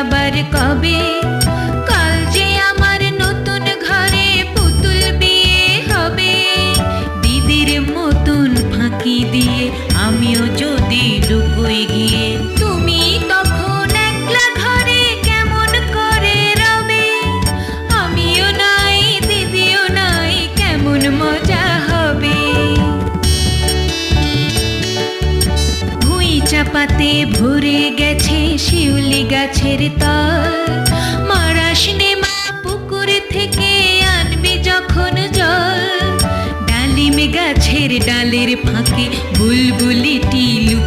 আবার কবে? কাল যে আমার নতুন ঘরে পুতুল বিয়ে হবে। দিদির মতন ফাঁকি দিয়ে আমিও যদি লুকোই গিয়ে, তুমি তখন একলা ঘরে কেমন করে রবে? আমিও নাই দিদিও নাই, কেমন মজা হবে। ভুঁই চাপাতে ভরে গেছে শিউলি গাছের তল, মারাস নে মা পুকুর থেকে আনবি যখন জল। ডালিম গাছের ডালের ফাঁকে বুলবুলিটি লুকিয়ে